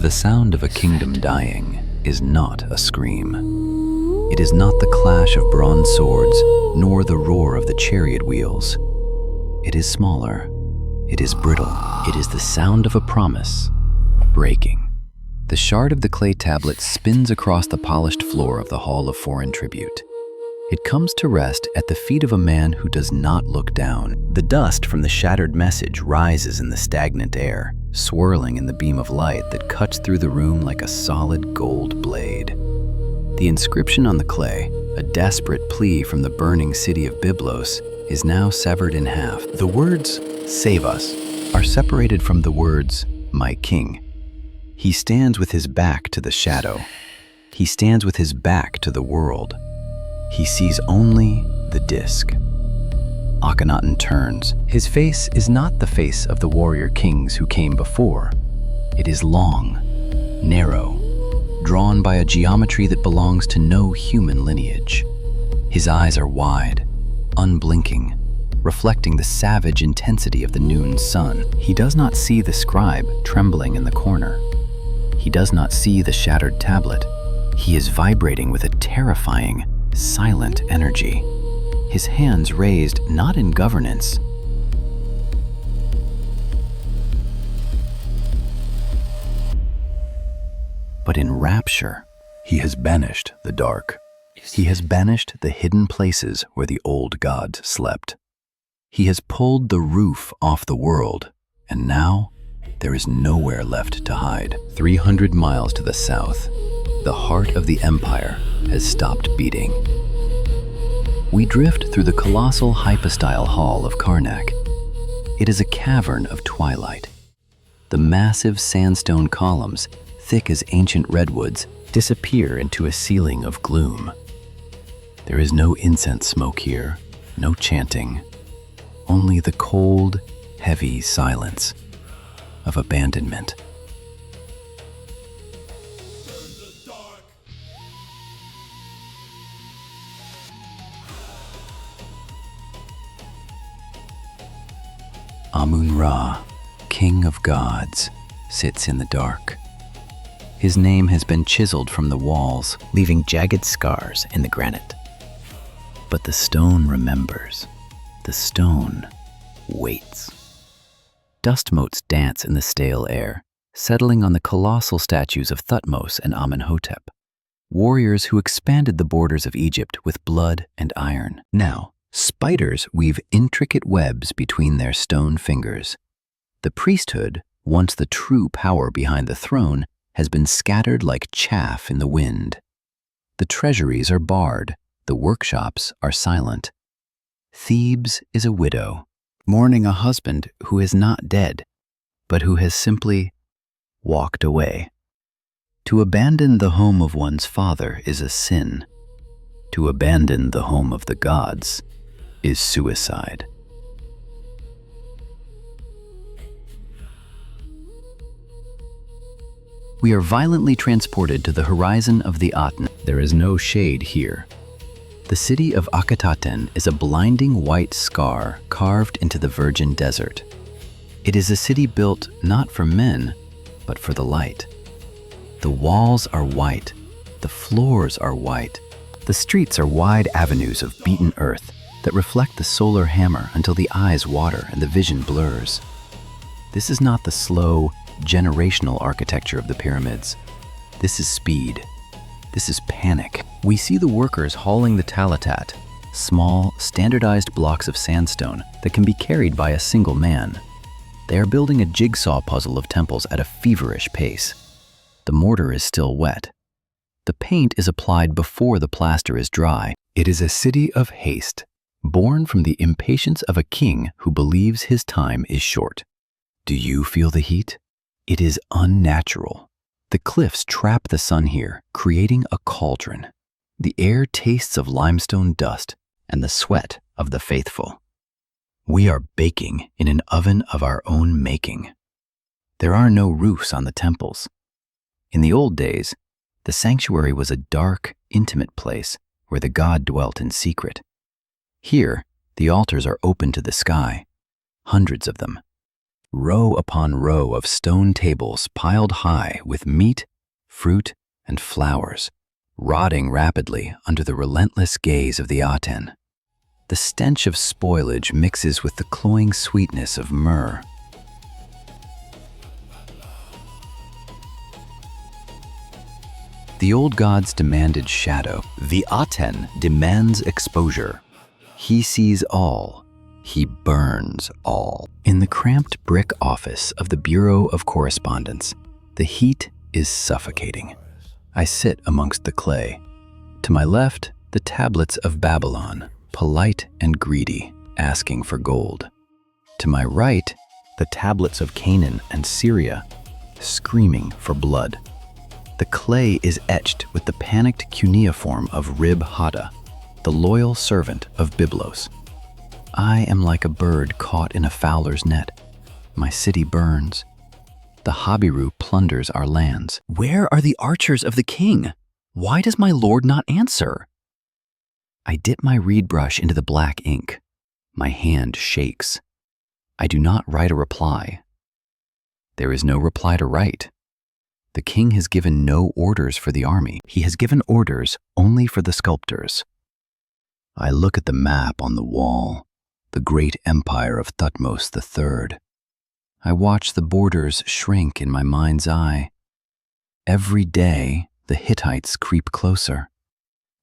The sound of a kingdom dying is not a scream. It is not the clash of bronze swords, nor the roar of the chariot wheels. It is smaller. It is brittle. It is the sound of a promise breaking. The shard of the clay tablet spins across the polished floor of the Hall of Foreign Tribute. It comes to rest at the feet of a man who does not look down. The dust from the shattered message rises in the stagnant air, swirling in the beam of light that cuts through the room like a solid gold blade. The inscription on the clay, a desperate plea from the burning city of Byblos, is now severed in half. The words, "Save us," are separated from the words, "My king." He stands with his back to the shadow. He stands with his back to the world. He sees only the disk. Akhenaten turns. His face is not the face of the warrior kings who came before. It is long, narrow, drawn by a geometry that belongs to no human lineage. His eyes are wide, unblinking, reflecting the savage intensity of the noon sun. He does not see the scribe trembling in the corner. He does not see the shattered tablet. He is vibrating with a terrifying, silent energy. His hands raised not in governance, but in rapture. He has banished the dark. He has banished the hidden places where the old gods slept. He has pulled the roof off the world, and now there is nowhere left to hide. 300 miles to the south, the heart of the empire has stopped beating. We drift through the colossal hypostyle hall of Karnak. It is a cavern of twilight. The massive sandstone columns, thick as ancient redwoods, disappear into a ceiling of gloom. There is no incense smoke here, no chanting, only the cold, heavy silence of abandonment. Amun-Ra, king of gods, sits in the dark. His name has been chiseled from the walls, leaving jagged scars in the granite. But the stone remembers. The stone waits. Dust motes dance in the stale air, settling on the colossal statues of Thutmose and Amenhotep, warriors who expanded the borders of Egypt with blood and iron. Now, spiders weave intricate webs between their stone fingers. The priesthood, once the true power behind the throne, has been scattered like chaff in the wind. The treasuries are barred, the workshops are silent. Thebes is a widow, mourning a husband who is not dead, but who has simply walked away. To abandon the home of one's father is a sin. To abandon the home of the gods is suicide. We are violently transported to the horizon of the Aten. There is no shade here. The city of Akhetaten is a blinding white scar carved into the virgin desert. It is a city built not for men, but for the light. The walls are white, the floors are white, the streets are wide avenues of beaten earth that reflect the solar hammer until the eyes water and the vision blurs. This is not the slow, generational architecture of the pyramids. This is speed. This is panic. We see the workers hauling the talatat, small, standardized blocks of sandstone that can be carried by a single man. They are building a jigsaw puzzle of temples at a feverish pace. The mortar is still wet. The paint is applied before the plaster is dry. It is a city of haste, born from the impatience of a king who believes his time is short. Do you feel the heat? It is unnatural. The cliffs trap the sun here, creating a cauldron. The air tastes of limestone dust and the sweat of the faithful. We are baking in an oven of our own making. There are no roofs on the temples. In the old days, the sanctuary was a dark, intimate place where the god dwelt in secret. Here, the altars are open to the sky, hundreds of them. row upon row of stone tables piled high with meat, fruit, and flowers, rotting rapidly under the relentless gaze of the Aten. The stench of spoilage mixes with the cloying sweetness of myrrh. The old gods demanded shadow. The Aten demands exposure. He sees all. He burns all. In the cramped brick office of the Bureau of Correspondence, the heat is suffocating. I sit amongst the clay. To my left, the tablets of Babylon, polite and greedy, asking for gold. To my right, the tablets of Canaan and Syria, screaming for blood. The clay is etched with the panicked cuneiform of Rib-Hadda, the loyal servant of Byblos. I am like a bird caught in a fowler's net. My city burns. The Habiru plunders our lands. Where are the archers of the king? Why does my lord not answer? I dip my reed brush into the black ink. My hand shakes. I do not write a reply. There is no reply to write. The king has given no orders for the army. He has given orders only for the sculptors. I look at the map on the wall, the great empire of Thutmose III. I watch the borders shrink in my mind's eye. Every day, the Hittites creep closer.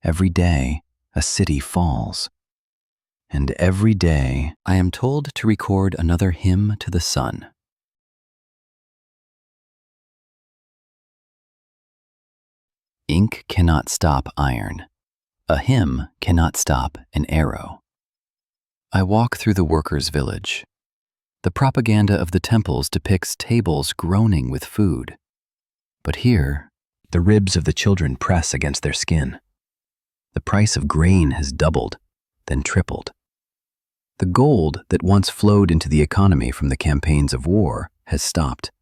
Every day, a city falls. And every day, I am told to record another hymn to the sun. Ink cannot stop iron. A hymn cannot stop an arrow. I walk through the workers' village. The propaganda of the temples depicts tables groaning with food. But here, the ribs of the children press against their skin. The price of grain has doubled, then tripled. The gold that once flowed into the economy from the campaigns of war has stopped.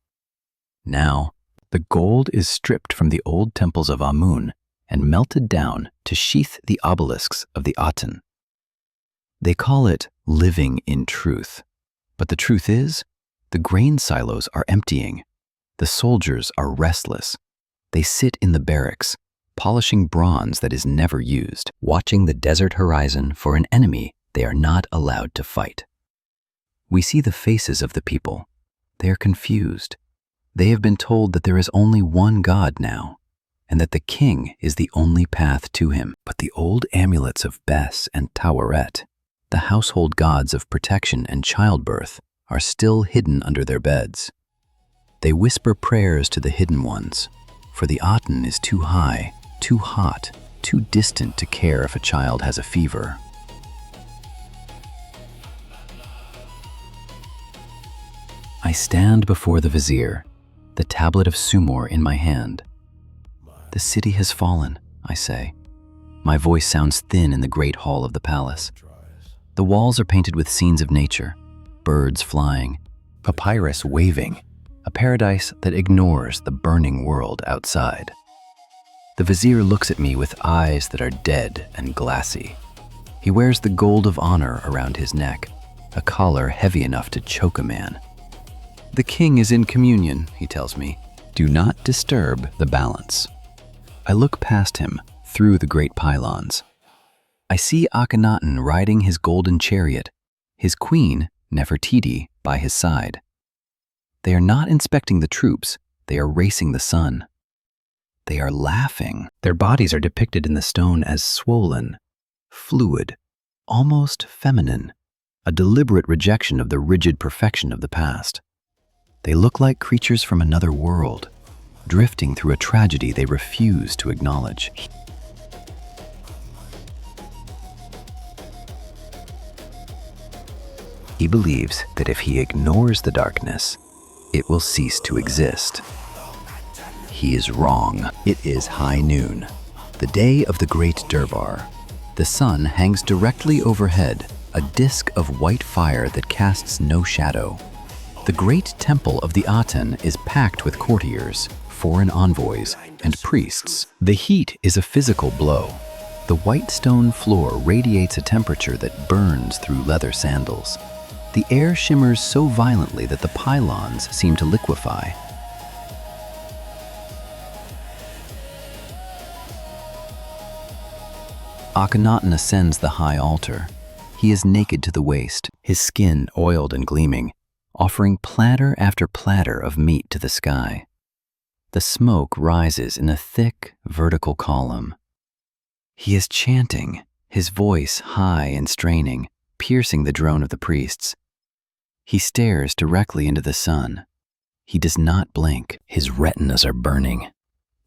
Now, the gold is stripped from the old temples of Amun and melted down to sheath the obelisks of the Aten. They call it living in truth. But the truth is, the grain silos are emptying. The soldiers are restless. They sit in the barracks, polishing bronze that is never used, watching the desert horizon for an enemy they are not allowed to fight. We see the faces of the people. They are confused. They have been told that there is only one God now, and that the king is the only path to him. But the old amulets of Bes and Taweret, the household gods of protection and childbirth, are still hidden under their beds. They whisper prayers to the hidden ones, for the Aten is too high, too hot, too distant to care if a child has a fever. I stand before the vizier, the tablet of Sumor in my hand. The city has fallen, I say. My voice sounds thin in the great hall of the palace. The walls are painted with scenes of nature, birds flying, papyrus waving, a paradise that ignores the burning world outside. The vizier looks at me with eyes that are dead and glassy. He wears the gold of honor around his neck, a collar heavy enough to choke a man. The king is in communion, he tells me. Do not disturb the balance. I look past him, through the great pylons. I see Akhenaten riding his golden chariot, his queen, Nefertiti, by his side. They are not inspecting the troops, they are racing the sun. They are laughing. Their bodies are depicted in the stone as swollen, fluid, almost feminine, a deliberate rejection of the rigid perfection of the past. They look like creatures from another world, drifting through a tragedy they refuse to acknowledge. He believes that if he ignores the darkness, it will cease to exist. He is wrong. It is high noon, the day of the Great Durbar. The sun hangs directly overhead, a disk of white fire that casts no shadow. The great temple of the Aten is packed with courtiers, foreign envoys, and priests. The heat is a physical blow. The white stone floor radiates a temperature that burns through leather sandals. The air shimmers so violently that the pylons seem to liquefy. Akhenaten ascends the high altar. He is naked to the waist, his skin oiled and gleaming, offering platter after platter of meat to the sky. The smoke rises in a thick, vertical column. He is chanting, his voice high and straining, piercing the drone of the priests. He stares directly into the sun. He does not blink. His retinas are burning,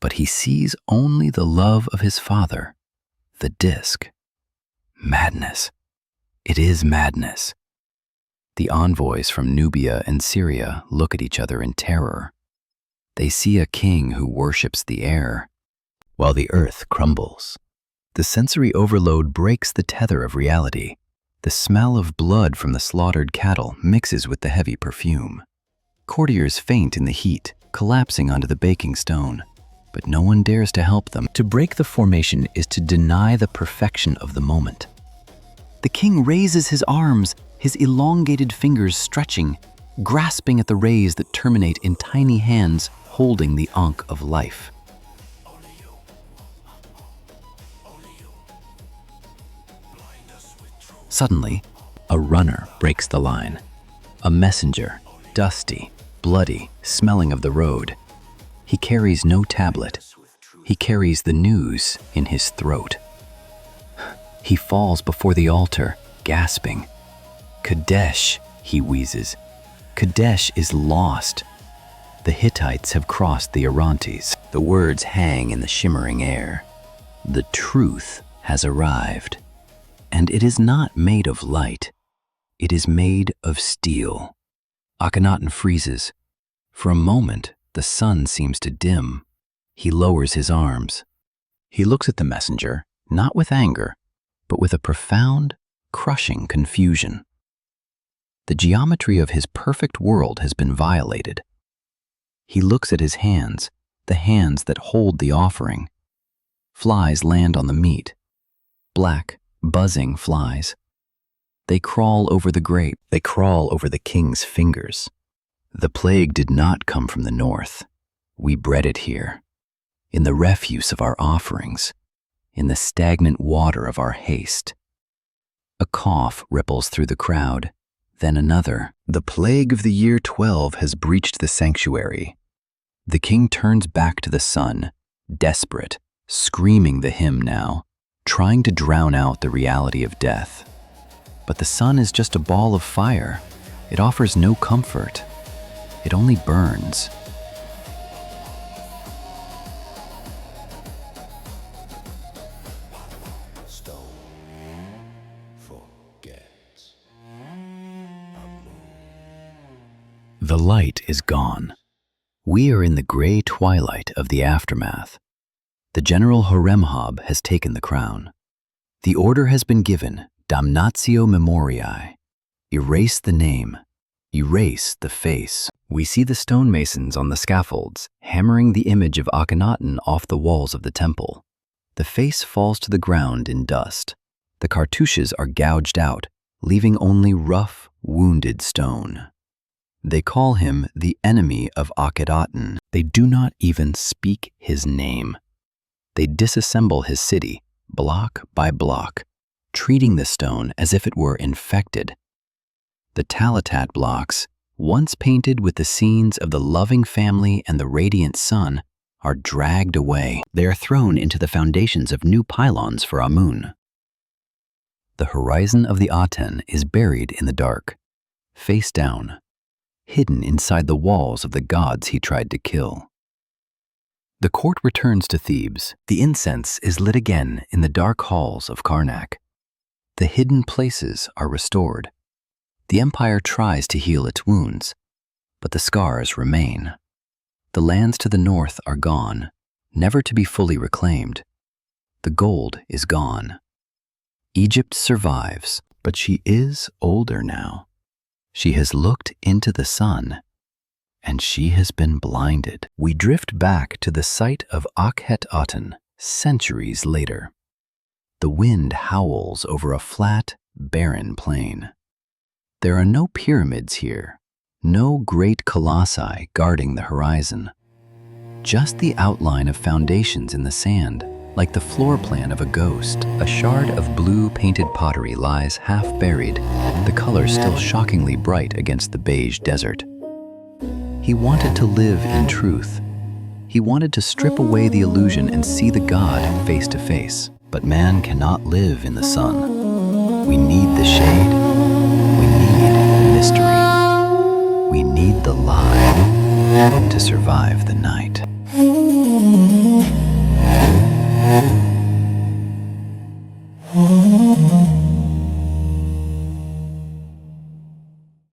but he sees only the love of his father, the disk. Madness. It is madness. The envoys from Nubia and Syria look at each other in terror. They see a king who worships the air, while the earth crumbles. The sensory overload breaks the tether of reality. The smell of blood from the slaughtered cattle mixes with the heavy perfume. Courtiers faint in the heat, collapsing onto the baking stone, but no one dares to help them. To break the formation is to deny the perfection of the moment. The king raises his arms, his elongated fingers stretching, grasping at the rays that terminate in tiny hands holding the ankh of life. Suddenly, a runner breaks the line. A messenger, dusty, bloody, smelling of the road. He carries no tablet. He carries the news in his throat. He falls before the altar, gasping. Kadesh, he wheezes. Kadesh is lost. The Hittites have crossed the Orontes. The words hang in the shimmering air. The truth has arrived. And it is not made of light. It is made of steel. Akhenaten freezes. For a moment, the sun seems to dim. He lowers his arms. He looks at the messenger, not with anger, but with a profound, crushing confusion. The geometry of his perfect world has been violated. He looks at his hands, the hands that hold the offering. Flies land on the meat. Black, buzzing flies. They crawl over the grape. They crawl over the king's fingers. The plague did not come from the north. We bred it here, in the refuse of our offerings, in the stagnant water of our haste. A cough ripples through the crowd, then another. The plague of the year 12 has breached the sanctuary. The king turns back to the sun, desperate, screaming the hymn now, trying to drown out the reality of death. But the sun is just a ball of fire. It offers no comfort. It only burns. The light is gone. We are in the gray twilight of the aftermath. The General Horemhab has taken the crown. The order has been given, damnatio memoriae. Erase the name, erase the face. We see the stonemasons on the scaffolds, hammering the image of Akhenaten off the walls of the temple. The face falls to the ground in dust. The cartouches are gouged out, leaving only rough, wounded stone. They call him the enemy of Akhetaten. They do not even speak his name. They disassemble his city, block by block, treating the stone as if it were infected. The Talatat blocks, once painted with the scenes of the loving family and the radiant sun, are dragged away. They are thrown into the foundations of new pylons for Amun. The horizon of the Aten is buried in the dark, face down, hidden inside the walls of the gods he tried to kill. The court returns to Thebes. The incense is lit again in the dark halls of Karnak. The hidden places are restored. The empire tries to heal its wounds, but the scars remain. The lands to the north are gone, never to be fully reclaimed. The gold is gone. Egypt survives, but she is older now. She has looked into the sun, and she has been blinded. We drift back to the site of Akhetaten centuries later. The wind howls over a flat, barren plain. There are no pyramids here, no great colossi guarding the horizon. Just the outline of foundations in the sand, like the floor plan of a ghost. A shard of blue painted pottery lies half buried, the color still shockingly bright against the beige desert. He wanted to live in truth. He wanted to strip away the illusion and see the God face to face. But man cannot live in the sun. We need the shade. We need the mystery. We need the lie to survive the night.